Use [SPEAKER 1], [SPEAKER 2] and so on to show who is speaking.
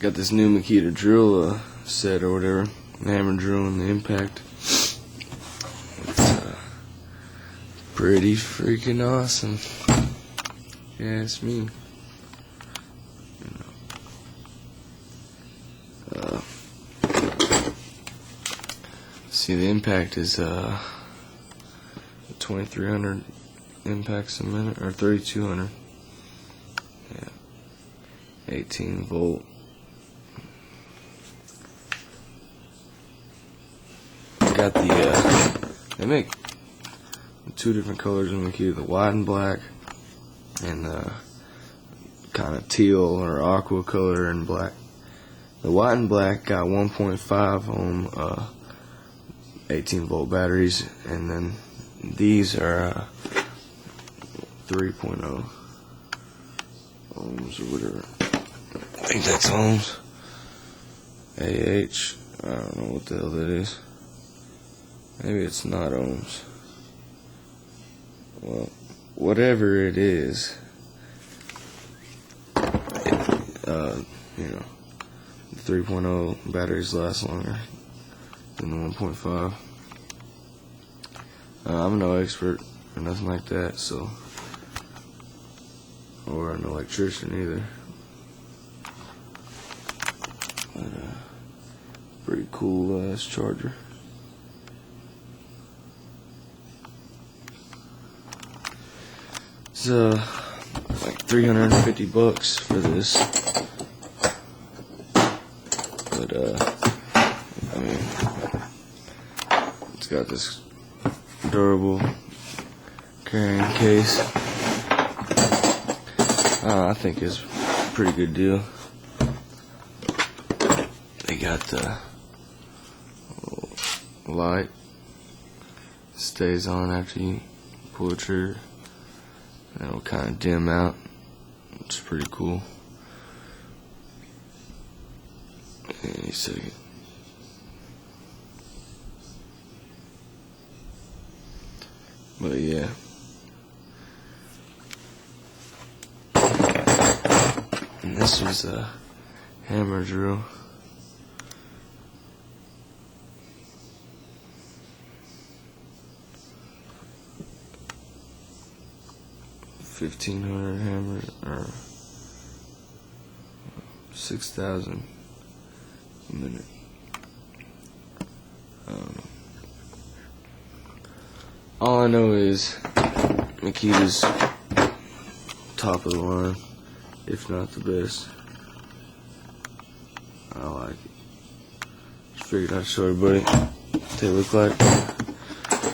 [SPEAKER 1] Got this new Makita drill set or whatever, hammer drill and the impact. It's pretty freaking awesome. Yeah, it's me. See, the impact is 2,300 impacts a minute, or 3,200. Yeah, 18 volt. Got the they make two different colors in Makita, the white and black, and the kind of teal or aqua color and black. The white and black got 1.5 ohm 18 volt batteries, and then these are 3.0 ohms or whatever. I think that's ohms. AH. I don't know what the hell that is. Maybe it's not ohms. Well, whatever it is, you know, the 3.0 batteries last longer than the 1.5. I'm no expert or nothing like that, so, or an electrician either. But pretty cool ass charger. It's like $350 for this, but I mean, it's got this durable carrying case. I think it's a pretty good deal. They got the light, stays on after you pull the trigger. It'll kind of dim out. It's pretty cool. Any second. But yeah. And this was a hammer drill. $1,500 hammer, or 6,000 a minute. All I know is Makita's top of the line, if not the best. I like it. Just figured I'd show everybody what they look like.